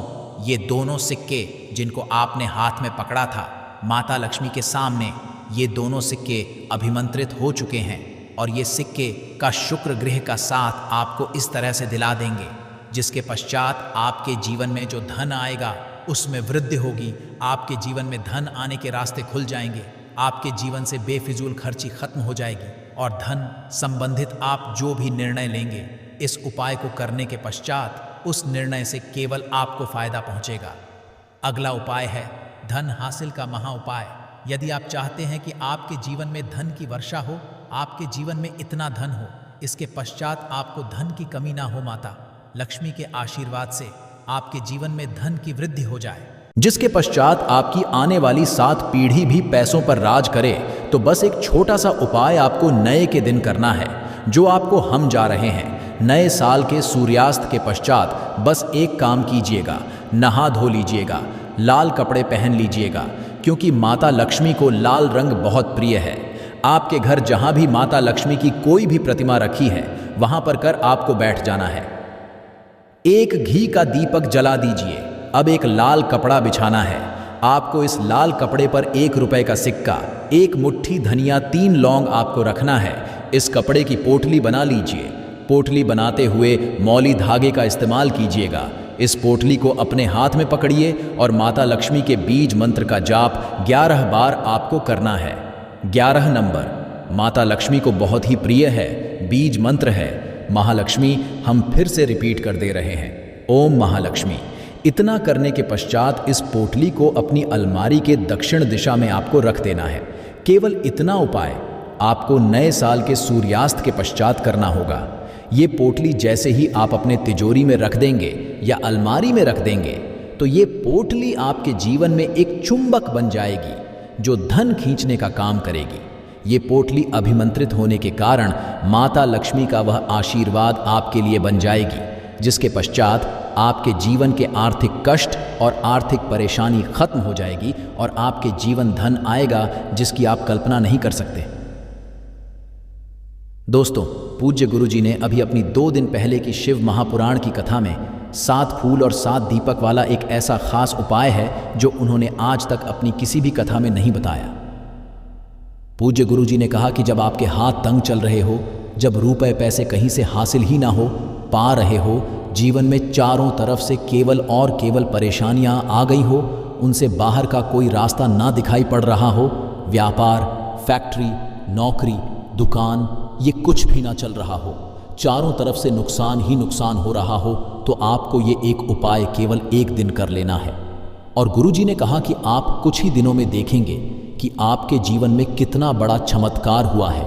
ये दोनों सिक्के जिनको आपने हाथ में पकड़ा था माता लक्ष्मी के सामने, ये दोनों सिक्के अभिमंत्रित हो चुके हैं, और ये सिक्के का शुक्र ग्रह का साथ आपको इस तरह से दिला देंगे, जिसके पश्चात आपके जीवन में जो धन आएगा उसमें वृद्धि होगी। आपके जीवन में धन आने के रास्ते खुल जाएंगे। आपके जीवन से बेफिजूल खर्ची खत्म हो जाएगी, और धन संबंधित आप जो भी निर्णय लेंगे इस उपाय को करने के पश्चात उस निर्णय से केवल आपको फायदा पहुंचेगा। अगला उपाय है धन हासिल का महा उपाय। यदि आप चाहते हैं कि आपके जीवन में धन की वर्षा हो, आपके जीवन में इतना धन हो, इसके पश्चात आपको धन की कमी ना हो, माता लक्ष्मी के आशीर्वाद से आपके जीवन में धन की वृद्धि हो जाए, जिसके पश्चात आपकी आने वाली 7 पीढ़ी भी पैसों पर राज करे, तो बस एक छोटा सा उपाय आपको नए के दिन करना है, जो आपको हम जा रहे हैं। नए साल के सूर्यास्त के पश्चात बस एक काम कीजिएगा, नहा धो लीजिएगा, लाल कपड़े पहन लीजिएगा, क्योंकि माता लक्ष्मी को लाल रंग बहुत प्रिय है। आपके घर जहाँ भी माता लक्ष्मी की कोई भी प्रतिमा रखी है वहाँ पर कर आपको बैठ जाना है। एक घी का दीपक जला दीजिए। अब एक लाल कपड़ा बिछाना है। आपको इस लाल कपड़े पर 1 रुपए का सिक्का, 1 मुट्ठी धनिया, 3 लौंग आपको रखना है। इस कपड़े की पोटली बना लीजिए। पोटली बनाते हुए मौली धागे का इस्तेमाल कीजिएगा। इस पोटली को अपने हाथ में पकड़िए और माता लक्ष्मी के बीज मंत्र का जाप 11 बार आपको करना है। 11 नंबर माता लक्ष्मी को बहुत ही प्रिय है, बीज मंत्र है महालक्ष्मी। हम फिर से रिपीट कर दे रहे हैं, ओम महालक्ष्मी। इतना करने के पश्चात इस पोटली को अपनी अलमारी के दक्षिण दिशा में आपको रख देना है। केवल इतना उपाय आपको नए साल के सूर्यास्त के पश्चात करना होगा। ये पोटली जैसे ही आप अपने तिजोरी में रख देंगे या अलमारी में रख देंगे, तो ये पोटली आपके जीवन में एक चुंबक बन जाएगी जो धन खींचने का काम करेगी। ये पोटली अभिमंत्रित होने के कारण माता लक्ष्मी का वह आशीर्वाद आपके लिए बन जाएगी, जिसके पश्चात आपके जीवन के आर्थिक कष्ट और आर्थिक परेशानी खत्म हो जाएगी और आपके जीवन धन आएगा जिसकी आप कल्पना नहीं कर सकते। दोस्तों, पूज्य गुरुजी ने अभी अपनी 2 दिन पहले की शिव महापुराण की कथा में 7 फूल और 7 दीपक वाला एक ऐसा खास उपाय है जो उन्होंने आज तक अपनी किसी भी कथा में नहीं बताया। पूज्य गुरुजी ने कहा कि जब आपके हाथ तंग चल रहे हो, जब रुपए पैसे कहीं से हासिल ही ना हो पा रहे हो, जीवन में चारों तरफ से केवल और केवल परेशानियां आ गई हो, उनसे बाहर का कोई रास्ता ना दिखाई पड़ रहा हो, व्यापार, फैक्ट्री, नौकरी, दुकान, ये कुछ भी ना चल रहा हो, चारों तरफ से नुकसान ही नुकसान हो रहा हो, तो आपको ये एक उपाय केवल 1 दिन कर लेना है। और गुरुजी ने कहा कि आप कुछ ही दिनों में देखेंगे कि आपके जीवन में कितना बड़ा चमत्कार हुआ है।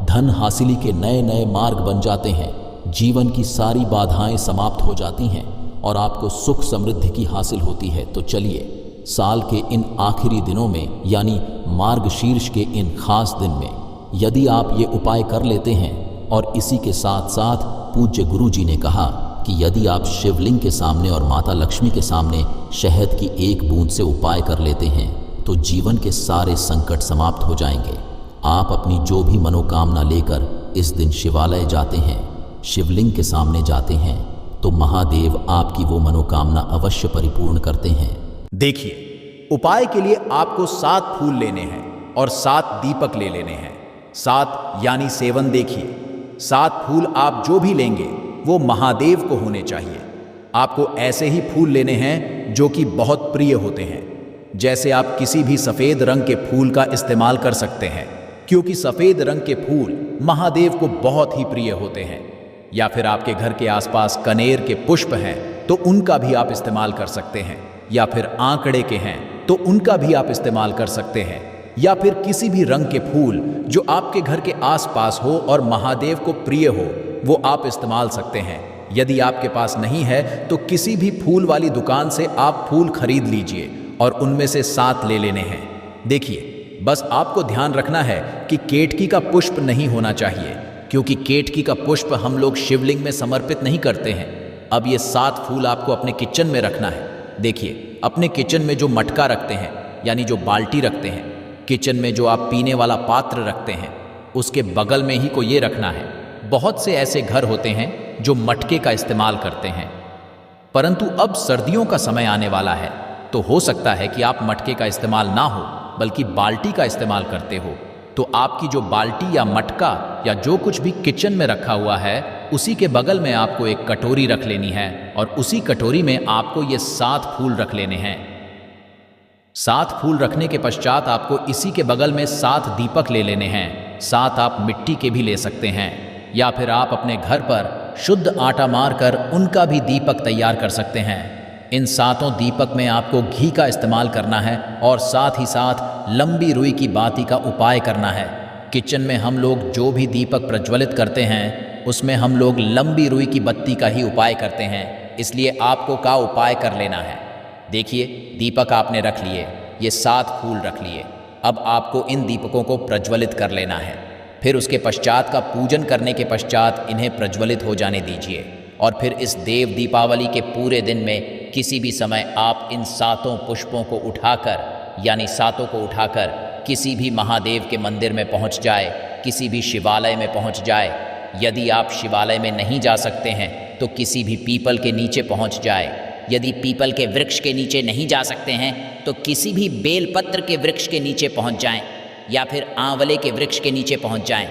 धन हासिली के नए नए मार्ग बन जाते हैं, जीवन की सारी बाधाएं समाप्त हो जाती हैं और आपको सुख समृद्धि की हासिल होती है। तो चलिए, साल के इन आखिरी दिनों में यानी मार्गशीर्ष के इन खास दिन में यदि आप ये उपाय कर लेते हैं, और इसी के साथ साथ पूज्य गुरुजी ने कहा कि यदि आप शिवलिंग के सामने और माता लक्ष्मी के सामने शहद की 1 बूंद से उपाय कर लेते हैं, तो जीवन के सारे संकट समाप्त हो जाएंगे। आप अपनी जो भी मनोकामना लेकर इस दिन शिवालय जाते हैं, शिवलिंग के सामने जाते हैं, तो महादेव आपकी वो मनोकामना अवश्य परिपूर्ण करते हैं। देखिए, उपाय के लिए आपको 7 फूल लेने हैं और 7 दीपक ले लेने हैं। 7 यानी 7 देखिए, 7 फूल आप जो भी लेंगे वो महादेव को होने चाहिए। आपको ऐसे ही फूल लेने हैं जो कि बहुत प्रिय होते हैं। जैसे आप किसी भी सफ़ेद रंग के फूल का इस्तेमाल कर सकते हैं, क्योंकि सफ़ेद रंग के फूल महादेव को बहुत ही प्रिय होते हैं। या फिर आपके घर के आसपास कनेर के पुष्प हैं तो उनका भी आप इस्तेमाल कर सकते हैं। या फिर आंकड़े के हैं तो उनका भी आप इस्तेमाल कर सकते हैं। या फिर किसी भी रंग के फूल जो आपके घर के आसपास हो और महादेव को प्रिय हो, वो आप इस्तेमाल सकते हैं। यदि आपके पास नहीं है तो किसी भी फूल वाली दुकान से आप फूल खरीद लीजिए और उनमें से 7 ले लेने हैं। देखिए, बस आपको ध्यान रखना है कि केतकी का पुष्प नहीं होना चाहिए, क्योंकि केतकी का पुष्प हम लोग शिवलिंग में समर्पित नहीं करते हैं। अब ये 7 फूल आपको अपने किचन में रखना है। देखिए, अपने किचन में जो मटका रखते हैं यानी जो बाल्टी रखते हैं, किचन में जो आप पीने वाला पात्र रखते हैं, उसके बगल में ही को ये रखना है। बहुत से ऐसे घर होते हैं जो मटके का इस्तेमाल करते हैं, परंतु अब सर्दियों का समय आने वाला है, तो हो सकता है कि आप मटके का इस्तेमाल ना हो बल्कि बाल्टी का इस्तेमाल करते हो। तो आपकी जो बाल्टी या मटका या जो कुछ भी किचन में रखा हुआ है, उसी के बगल में आपको एक कटोरी रख लेनी है और उसी कटोरी में आपको ये 7 फूल रख लेने हैं। 7 फूल रखने के पश्चात आपको इसी के बगल में 7 दीपक ले लेने हैं। 7 आप मिट्टी के भी ले सकते हैं, या फिर आप अपने घर पर शुद्ध आटा मारकर उनका भी दीपक तैयार कर सकते हैं। इन 7 दीपक में आपको घी का इस्तेमाल करना है और साथ ही साथ लंबी रुई की बाती का उपाय करना है। किचन में हम लोग जो भी दीपक प्रज्वलित करते हैं, उसमें हम लोग लंबी रुई की बत्ती का ही उपाय करते हैं, इसलिए आपको का उपाय कर लेना है। देखिए, दीपक आपने रख लिए, ये 7 फूल रख लिए। अब आपको इन दीपकों को प्रज्वलित कर लेना है। फिर उसके पश्चात का पूजन करने के पश्चात इन्हें प्रज्वलित हो जाने दीजिए। और फिर इस देव दीपावली के पूरे दिन में किसी भी समय आप इन 7 पुष्पों को उठाकर यानी 7 को उठाकर किसी भी महादेव के मंदिर में पहुंच जाए, किसी भी शिवालय में पहुंच जाए। यदि आप शिवालय में नहीं जा सकते हैं तो किसी भी पीपल के नीचे पहुंच जाए। यदि पीपल के वृक्ष के नीचे नहीं जा सकते हैं तो किसी भी बेलपत्र के वृक्ष के नीचे पहुंच जाएं, या फिर आंवले के वृक्ष के नीचे पहुंच जाएं।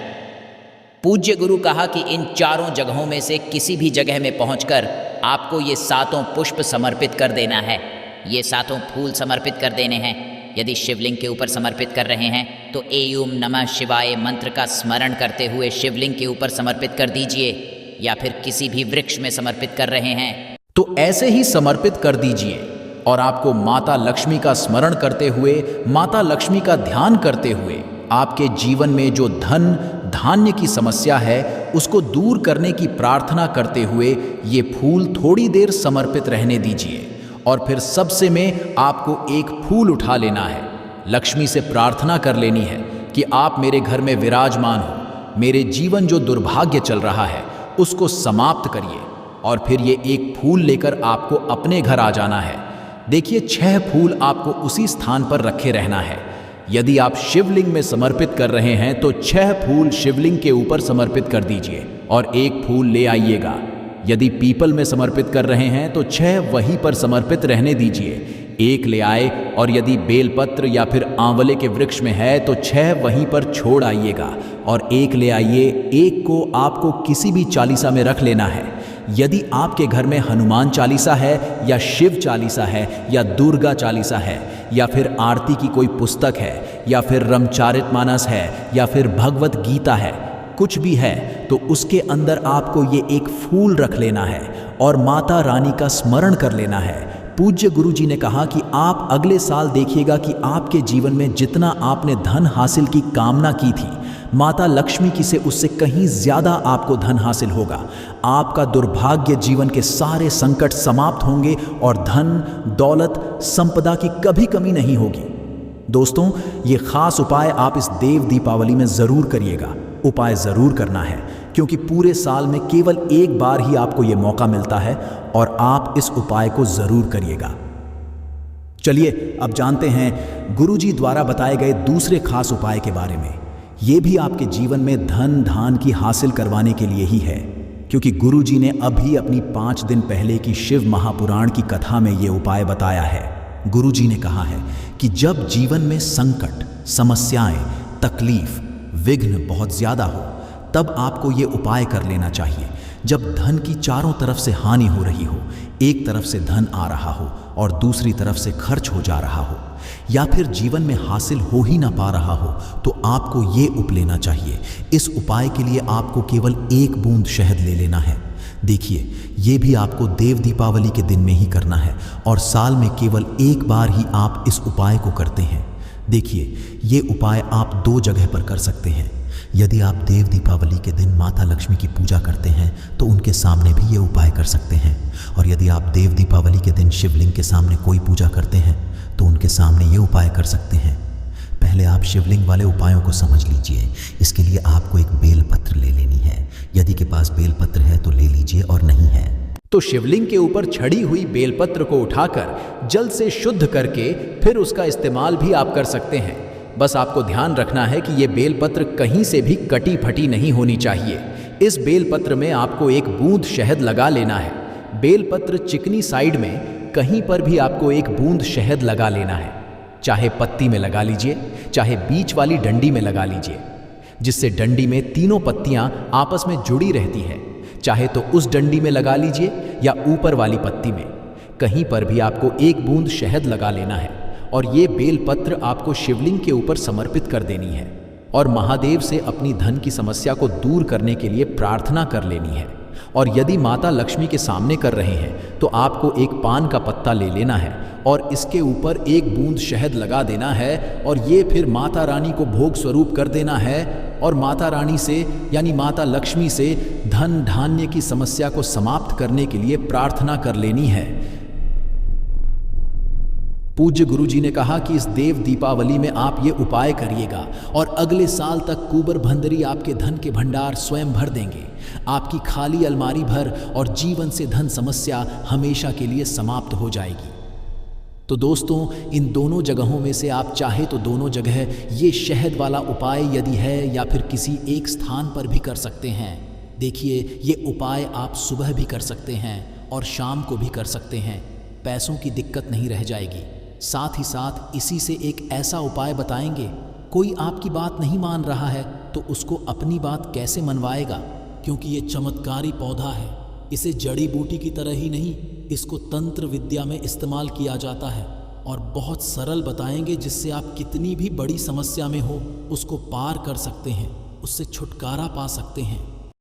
पूज्य गुरु कहा कि इन 4 जगहों में से किसी भी जगह में पहुंचकर आपको ये 7 पुष्प समर्पित कर देना है। ये 7 फूल समर्पित कर देने हैं। यदि शिवलिंग के ऊपर समर्पित कर रहे हैं तो एयूम नमः शिवाय मंत्र का स्मरण करते हुए शिवलिंग के ऊपर समर्पित कर दीजिए, या फिर किसी भी वृक्ष में समर्पित कर रहे हैं तो ऐसे ही समर्पित कर दीजिए। और आपको माता लक्ष्मी का स्मरण करते हुए, माता लक्ष्मी का ध्यान करते हुए आपके जीवन में जो धन धान्य की समस्या है उसको दूर करने की प्रार्थना करते हुए ये फूल थोड़ी देर समर्पित रहने दीजिए। और फिर सबसे में आपको एक फूल उठा लेना है, लक्ष्मी से प्रार्थना कर लेनी है कि आप मेरे घर में विराजमान हो, मेरे जीवन जो दुर्भाग्य चल रहा है उसको समाप्त करिए। और फिर ये एक फूल लेकर आपको अपने घर आ जाना है। देखिए 6 फूल आपको उसी स्थान पर रखे रहना है। यदि आप शिवलिंग में समर्पित कर रहे हैं तो 6 फूल शिवलिंग के ऊपर समर्पित कर दीजिए और 1 फूल ले आइएगा। यदि पीपल में समर्पित कर रहे हैं तो 6 वहीं पर समर्पित रहने दीजिए, 1 ले आए। और यदि बेलपत्र या फिर आंवले के वृक्ष में है तो 6 वहीं पर छोड़ आइएगा और 1 ले आइए। 1 को आपको किसी भी चालीसा में रख लेना है। यदि आपके घर में हनुमान चालीसा है या शिव चालीसा है या दुर्गा चालीसा है या फिर आरती की कोई पुस्तक है या फिर रामचरितमानस है या फिर भगवत गीता है, कुछ भी है, तो उसके अंदर आपको ये एक फूल रख लेना है और माता रानी का स्मरण कर लेना है। पूज्य गुरु जी ने कहा कि आप अगले साल देखिएगा कि आपके जीवन में जितना आपने धन हासिल की कामना की थी, माता लक्ष्मी की से उससे कहीं ज्यादा आपको धन हासिल होगा। आपका दुर्भाग्य जीवन के सारे संकट समाप्त होंगे और धन, दौलत, संपदा की कभी कमी नहीं होगी। दोस्तों, ये खास उपाय आप इस देव दीपावली में जरूर करिएगा। उपाय जरूर करना है क्योंकि पूरे साल में केवल एक बार ही आपको ये मौका मिलता है और आप इस उपाय को जरूर करिएगा। चलिए अब जानते हैं गुरुजी द्वारा बताए गए दूसरे खास उपाय के बारे में। ये भी आपके जीवन में धन धान की हासिल करवाने के लिए ही है, क्योंकि गुरुजी ने अभी अपनी 5 दिन पहले की शिव महापुराण की कथा में ये उपाय बताया है। गुरुजी ने कहा है कि जब जीवन में संकट, समस्याएं, तकलीफ, विघ्न बहुत ज्यादा हो, तब आपको ये उपाय कर लेना चाहिए। जब धन की चारों तरफ से हानि हो रही हो, एक तरफ से धन आ रहा हो और दूसरी तरफ से खर्च हो जा रहा हो, या फिर जीवन में हासिल हो ही ना पा रहा हो, तो आपको ये उप लेना चाहिए। इस उपाय के लिए आपको केवल 1 बूंद शहद ले लेना है। देखिए, ये भी आपको देव दीपावली के दिन में ही करना है और साल में केवल 1 बार ही आप इस उपाय को करते हैं। देखिए, ये उपाय आप 2 जगह पर कर सकते हैं। यदि आप देव दीपावली के दिन माता लक्ष्मी की पूजा करते हैं तो उनके सामने भी ये उपाय कर सकते हैं, और यदि आप देव दीपावली के दिन शिवलिंग के सामने कोई पूजा करते हैं तो उनके सामने ये उपाय कर सकते हैं। पहले आप शिवलिंग वाले उपायों को समझ लीजिए। इसके लिए आपको एक बेलपत्र ले लेनी है। यदि के पास बेलपत्र है तो ले लीजिए और नहीं है तो शिवलिंग के ऊपर छड़ी हुई बेलपत्र को उठाकर जल से शुद्ध करके फिर उसका इस्तेमाल भी आप कर सकते हैं। बस आपको ध्यान रखना है कि ये बेलपत्र कहीं से भी कटी फटी नहीं होनी चाहिए। इस बेलपत्र में आपको 1 बूंद शहद लगा लेना है। बेलपत्र चिकनी साइड में कहीं पर भी आपको 1 बूंद शहद लगा लेना है। चाहे पत्ती में लगा लीजिए, चाहे बीच वाली डंडी में लगा लीजिए, जिससे डंडी में तीनों पत्तियां आपस में जुड़ी रहती है। चाहे तो उस डंडी में लगा लीजिए या ऊपर वाली पत्ती में, कहीं पर भी आपको 1 बूंद शहद लगा लेना है और ये बेलपत्र आपको शिवलिंग के ऊपर समर्पित कर देनी है और महादेव से अपनी धन की समस्या को दूर करने के लिए प्रार्थना कर लेनी है। और यदि माता लक्ष्मी के सामने कर रहे हैं तो आपको 1 पान का पत्ता ले लेना है और इसके ऊपर 1 बूंद शहद लगा देना है और ये फिर माता रानी को भोग स्वरूप कर देना है और माता रानी से यानी माता लक्ष्मी से धन धान्य की समस्या को समाप्त करने के लिए प्रार्थना कर लेनी है। पूज्य गुरुजी ने कहा कि इस देव दीपावली में आप ये उपाय करिएगा और अगले साल तक कुबर भंदरी आपके धन के भंडार स्वयं भर देंगे। आपकी खाली अलमारी भर और जीवन से धन समस्या हमेशा के लिए समाप्त हो जाएगी। तो दोस्तों, इन दोनों जगहों में से आप चाहे तो दोनों जगह ये शहद वाला उपाय यदि है या फिर किसी एक स्थान पर भी कर सकते हैं। देखिए, ये उपाय आप सुबह भी कर सकते हैं और शाम को भी कर सकते हैं। पैसों की दिक्कत नहीं रह जाएगी। साथ ही साथ इसी से एक ऐसा उपाय बताएंगे, कोई आपकी बात नहीं मान रहा है तो उसको अपनी बात कैसे मनवाएगा, क्योंकि ये चमत्कारी पौधा है। इसे जड़ी बूटी की तरह ही नहीं, इसको तंत्र विद्या में इस्तेमाल किया जाता है और बहुत सरल बताएंगे, जिससे आप कितनी भी बड़ी समस्या में हो उसको पार कर सकते हैं, उससे छुटकारा पा सकते हैं।